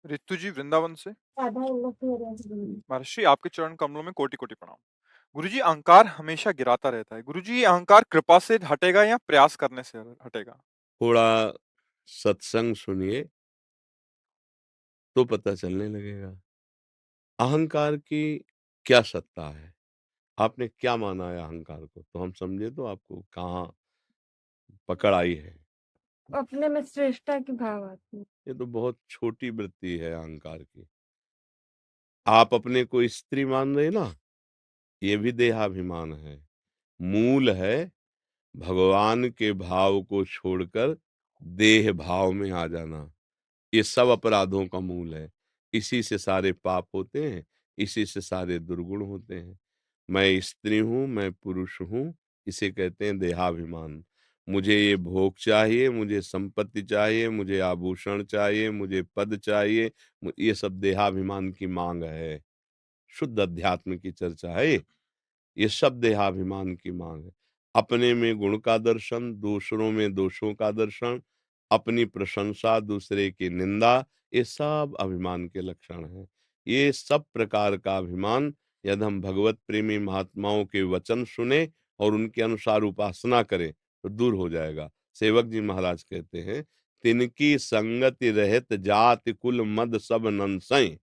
रितु जी वृंदावन से। महर्षि आपके चरण कमलों में कोटि कोटि प्रणाम। गुरुजी अहंकार हमेशा गिराता रहता है। गुरुजी ये अहंकार कृपा से हटेगा या प्रयास करने से हटेगा? थोड़ा सत्संग सुनिए तो पता चलने लगेगा। अहंकार की क्या सत्ता है? आपने क्या माना है अहंकार को? तो हम समझे तो आपको कहाँ पकड़ आई है। अपने में श्रेष्ठता की भाव आती है। ये तो बहुत छोटी वृत्ति है अहंकार की। आप अपने को स्त्री मान रहे ना, ये भी देहाभिमान है। मूल है भगवान के भाव को छोड़कर देह भाव में आ जाना। ये सब अपराधों का मूल है। इसी से सारे पाप होते हैं, इसी से सारे दुर्गुण होते हैं। मैं स्त्री हूँ, मैं पुरुष हूँ, इसे कहते हैं देहाभिमान। मुझे ये भोग चाहिए, मुझे संपत्ति चाहिए, मुझे आभूषण चाहिए, मुझे पद चाहिए, ये सब देहाभिमान की मांग है। शुद्ध अध्यात्म की चर्चा है ये सब देहाभिमान की मांग है। अपने में गुण का दर्शन, दूसरों में दोषों का दर्शन, अपनी प्रशंसा, दूसरे की निंदा, ये सब अभिमान के लक्षण हैं। ये सब प्रकार का अभिमान यदि हम भगवत प्रेमी महात्माओं के वचन सुने और उनके अनुसार उपासना करें तो दूर हो जाएगा। सेवक जी महाराज कहते हैं, तिनकी संगति रहत जाति कुल मद सब नंसय।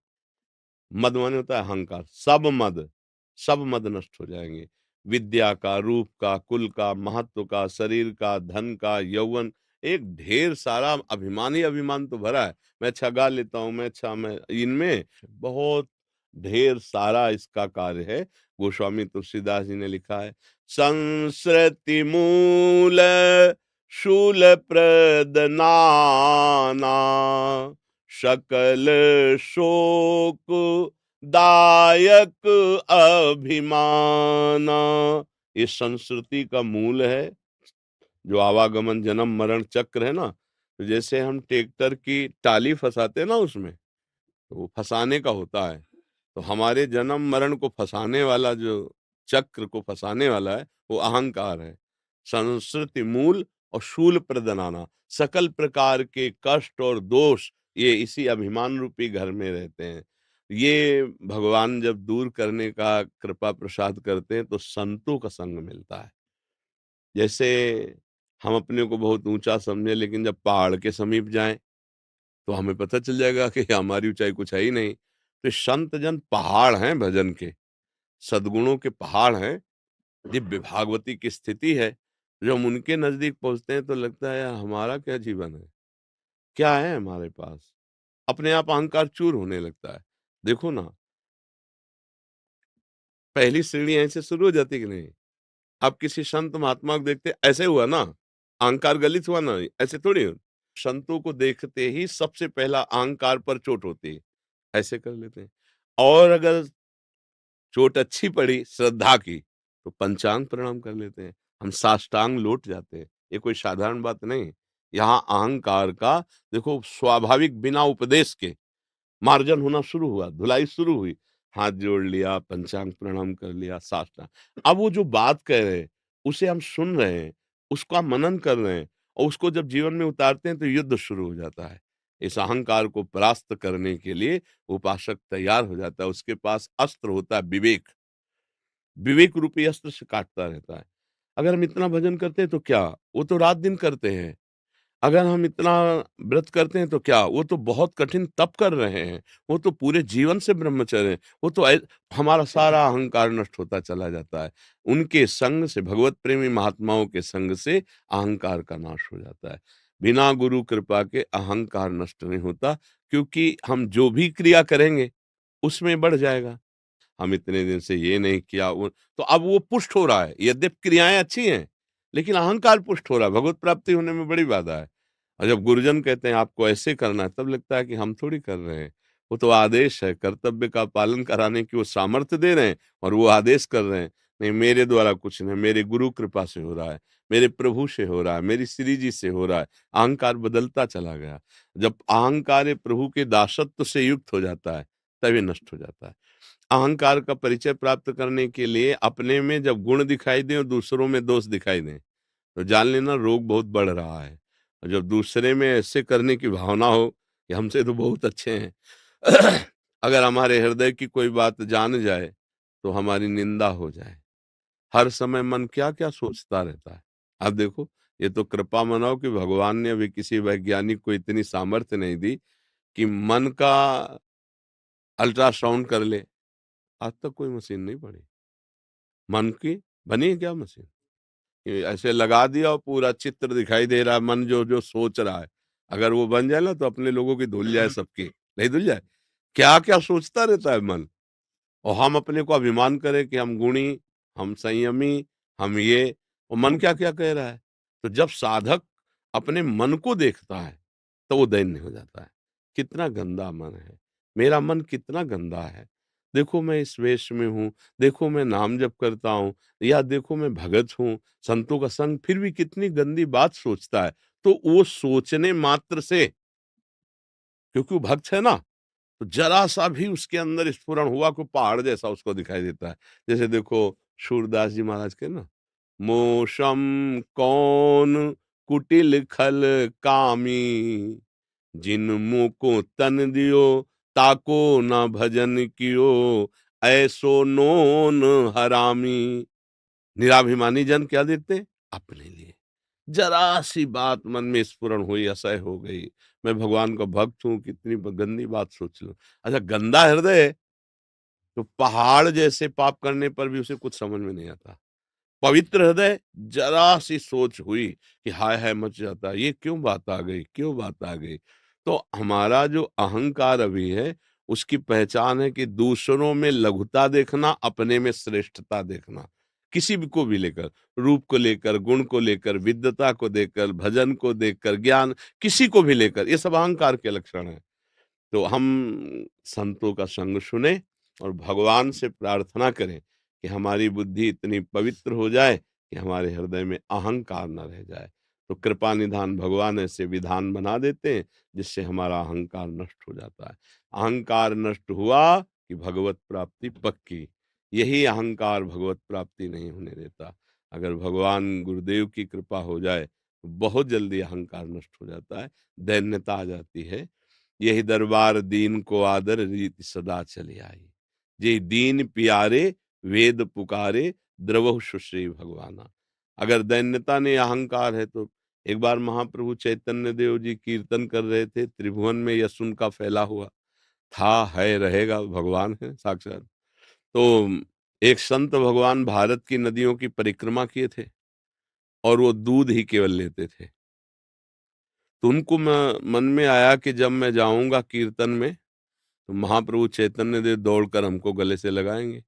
मद माने होता है अहंकार। सब मद नष्ट हो जाएंगे। विद्या का, रूप का, कुल का, महत्व का, शरीर का, धन का, यौवन, एक ढेर सारा अभिमान ही अभिमान तो भरा है। मैं अच्छा गा लेता हूँ, मैं अच्छा, मैं इनमें बहुत ढेर सारा इसका कार्य है। गोस्वामी तुलसीदास जी ने लिखा है, संस्कृति मूल शूल प्रदनाना सकल शोक दायक अभिमाना। ये संस्कृति का मूल है। जो आवागमन जन्म मरण चक्र है ना, तो जैसे हम ट्रैक्टर की टाली फंसाते हैं ना, उसमें तो वो फंसाने का होता है। तो हमारे जन्म मरण को फंसाने वाला, जो चक्र को फंसाने वाला है, वो अहंकार है। संस्कृति मूल और शूल प्रदनाना, सकल प्रकार के कष्ट और दोष ये इसी अभिमान रूपी घर में रहते हैं। ये भगवान जब दूर करने का कृपा प्रसाद करते हैं तो संतों का संग मिलता है। जैसे हम अपने को बहुत ऊंचा समझे, लेकिन जब पहाड़ के समीप जाएं तो हमें पता चल जाएगा कि हमारी ऊंचाई कुछ है ही नहीं। तो संत जन पहाड़ हैं भजन के, सद्गुणों के पहाड़ हैं, दिव्य भागवती की स्थिति है। जब हम उनके नजदीक पहुंचते हैं तो लगता है यार हमारा क्या जीवन है, क्या है हमारे पास। अपने आप अहंकार चूर होने लगता है। देखो ना, पहली सीढ़ी ऐसे शुरू हो जाती कि नहीं। आप किसी संत महात्मा को देखते ऐसे हुआ ना, अहंकार गलित हुआ ना, ऐसे थोड़ी हो। संतों को देखते ही सबसे पहला अहंकार पर चोट होती है, ऐसे कर लेते हैं। और अगर चोट अच्छी पड़ी श्रद्धा की तो पंचांग प्रणाम कर लेते हैं, हम साष्टांग लौट जाते हैं। ये कोई साधारण बात नहीं। यहाँ अहंकार का देखो स्वाभाविक बिना उपदेश के मार्जन होना शुरू हुआ, धुलाई शुरू हुई। हाथ जोड़ लिया, पंचांग प्रणाम कर लिया, साष्टांग। अब वो जो बात कह रहे हैं उसे हम सुन रहे हैं, उसका मनन कर रहे हैं, और उसको जब जीवन में उतारते हैं तो युद्ध शुरू हो जाता है। इस अहंकार को परास्त करने के लिए उपासक तैयार हो जाता है। उसके पास अस्त्र होता है विवेक। विवेक रूपी अस्त्र से काटता रहता है। अगर हम इतना भजन करते हैं तो क्या, वो तो रात दिन करते हैं। अगर हम इतना व्रत करते हैं तो क्या, वो तो बहुत कठिन तप कर रहे हैं। वो तो पूरे जीवन से ब्रह्मचर्य हैं। वो तो हमारा सारा अहंकार नष्ट होता चला जाता है। उनके संग से, भगवत प्रेमी महात्माओं के संग से अहंकार का नाश हो जाता है। बिना गुरु कृपा के अहंकार नष्ट नहीं होता, क्योंकि हम जो भी क्रिया करेंगे उसमें बढ़ जाएगा। हम इतने दिन से ये नहीं किया, वो तो अब वो पुष्ट हो रहा है। यद्यपि क्रियाएं अच्छी हैं, लेकिन अहंकार पुष्ट हो रहा है। भगवत प्राप्ति होने में बड़ी बाधा है। और जब गुरुजन कहते हैं आपको ऐसे करना है, तब लगता है कि हम थोड़ी कर रहे हैं। वो तो आदेश है, कर्तव्य का पालन कराने की वो सामर्थ्य दे रहे हैं और वो आदेश कर रहे हैं। नहीं, मेरे द्वारा कुछ नहीं, मेरे गुरु कृपा से हो रहा है, मेरे प्रभु से हो रहा है, मेरी श्री जी से हो रहा है। अहंकार बदलता चला गया। जब अहंकार प्रभु के दासत्व से युक्त हो जाता है तभी नष्ट हो जाता है। अहंकार का परिचय प्राप्त करने के लिए अपने में जब गुण दिखाई दे और दूसरों में दोष दिखाई दे तो जान लेना रोग बहुत बढ़ रहा है। और जब दूसरे में ऐसे करने की भावना हो कि हमसे तो बहुत अच्छे हैं। अगर हमारे हृदय की कोई बात जान जाए तो हमारी निंदा हो जाए। हर समय मन क्या-क्या सोचता रहता है। आप देखो, ये तो कृपा मनाओ कि भगवान ने अभी किसी वैज्ञानिक को इतनी सामर्थ्य नहीं दी कि मन का अल्ट्रासाउंड कर ले। आज तक कोई मशीन नहीं बनी। मन की बनी है क्या मशीन? कि ऐसे लगा दिया और पूरा चित्र दिखाई दे रहा है, मन जो-जो सोच रहा है। अगर वो बन जाए ना तो अपने लोगों की धुल जाए सबकी, नहीं धुल जाए? क्या-क्या सोचता रहता है मन। और हम अपने को अभिमान करें कि हम गुणी, हम संयमी, हम ये, और मन क्या-क्या कह रहा है। तो जब साधक अपने मन को देखता है, तो वो दैन्य हो जाता है। कितना गंदा मन है, मेरा मन कितना गंदा है। देखो मैं इस वेश में हूँ, देखो मैं नाम जप करता हूँ, या देखो मैं भगत हूँ, संतों का संग, फिर भी कितनी गंदी बात सोचता है। तो वो सोचने मात्र से, क्योंकि वो भक्त है ना, तो जरा-सा भी उसके अंदर स्फुरण हुआ, कोई पहाड़ जैसा उसको दिखाई देता है। जैसे देखो सूरदास जी महाराज के ना, मोशम कौन कुटिल खल कामी, जिन मुको तन दियो ताको न भजन कियो, ऐसो नोन हरामी। निराभिमानी जन क्या देखते? अपने लिए। जरा-सी बात मन में स्फुरण हुई, असह्य हो गई। मैं भगवान का भक्त हूँ, कितनी गंदी बात सोच लूँ। अच्छा, गंदा हृदय तो पहाड़ जैसे पाप करने पर भी उसे कुछ समझ में नहीं आता। पवित्र हृदय, जरा सी सोच हुई कि हाय हाय मच जाता है, ये क्यों बात आ गई, क्यों बात आ गई। तो हमारा जो अहंकार अभी है, उसकी पहचान है कि दूसरों में लघुता देखना, अपने में श्रेष्ठता देखना। किसी भी को भी लेकर, रूप को लेकर, गुण को लेकर, विद्वता को देकर, भजन को देखकर, ज्ञान, किसी को भी लेकर, ये सब अहंकार के लक्षण है। तो हम संतों का संग सुने और भगवान से प्रार्थना करें कि हमारी बुद्धि इतनी पवित्र हो जाए कि हमारे हृदय में अहंकार न रह जाए। तो कृपा निधान भगवान ऐसे विधान बना देते हैं जिससे हमारा अहंकार नष्ट हो जाता है। अहंकार नष्ट हुआ कि भगवत प्राप्ति पक्की। यही अहंकार भगवत प्राप्ति नहीं होने देता। अगर भगवान गुरुदेव की कृपा हो जाए तो बहुत जल्दी अहंकार नष्ट हो जाता है, दैन्यता आ जाती है। यही दरबार दीन को आदर रीति सदा चली आई। जे दीन प्यारे वेद पुकारे द्रवहु सुश्री भगवाना। अगर दैन्यता ने अहंकार है तो एक बार महाप्रभु चैतन्य देव जी कीर्तन कर रहे थे, त्रिभुवन में यश उनका फैला हुआ था, है, रहेगा, भगवान है साक्षात। तो एक संत भगवान भारत की नदियों की परिक्रमा किए थे और वो दूध ही केवल लेते थे। तो उनको मन में आया कि जब मैं जाऊंगा कीर्तन में तो महाप्रभु चैतन्य देव दौड़कर हमको गले से लगाएंगे,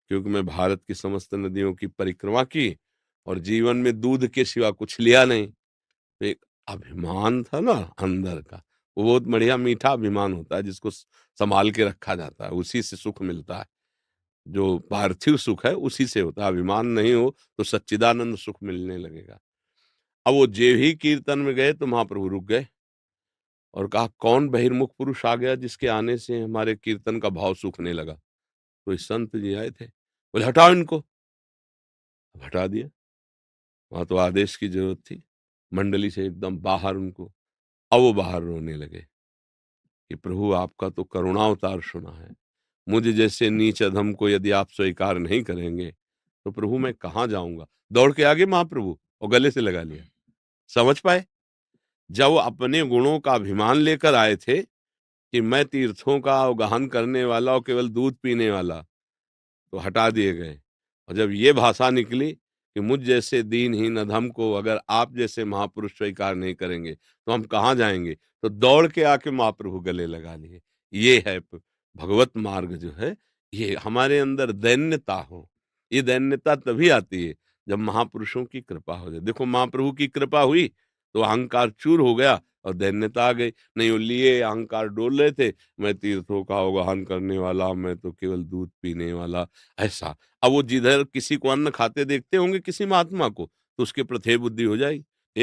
क्योंकि मैं भारत की समस्त नदियों की परिक्रमा की और जीवन में दूध के सिवा कुछ लिया नहीं। तो एक अभिमान था ना अंदर का, वो बहुत बढ़िया मीठा अभिमान होता है जिसको संभाल के रखा जाता है, उसी से सुख मिलता है। जो पार्थिव सुख है उसी से होता है, अभिमान नहीं हो तो सच्चिदानंद सुख मिलने लगेगा। अब वो जे ही कीर्तन में गए तो महाप्रभु रुक गए और कहा, कौन बहिर्मुख पुरुष आ गया जिसके आने से हमारे कीर्तन का भाव सूखने लगा। कोई संत जी आए थे, बोले हटाओ इनको। अब हटा दिया, वहां तो आदेश की जरूरत थी। मंडली से एकदम बाहर उनको, अब वो बाहर रोने लगे कि प्रभु आपका तो करुणावतार सुना है, मुझे जैसे नीच अधम को यदि आप स्वीकार नहीं करेंगे तो प्रभु मैं कहाँ जाऊंगा। दौड़ के आगे महाप्रभु और गले से लगा लिया। समझ पाए, जब वो अपने गुणों का अभिमान लेकर आए थे कि मैं तीर्थों का अवगाहन करने वाला और केवल दूध पीने वाला, तो हटा दिए गए। और जब ये भाषा निकली कि मुझ जैसे दीनहीन अधम को अगर आप जैसे महापुरुष स्वीकार नहीं करेंगे तो हम कहाँ जाएंगे, तो दौड़ के आके महाप्रभु गले लगा लिए। ये है भगवत मार्ग जो है, ये हमारे अंदर दैन्यता हो। ये दैन्यता तभी आती है जब महापुरुषों की कृपा हो जाए। देखो महाप्रभु की कृपा हुई तो अहंकार चूर हो गया और दैन्यता आ गई। नहीं वो लिए अहंकार डोल रहे थे, मैं तीर्थों का अवगाहन करने वाला, मैं तो केवल दूध पीने वाला, ऐसा। अब वो जिधर किसी को अन्न खाते देखते होंगे किसी महात्मा को, तो उसके प्रति बुद्धि हो जाएगी।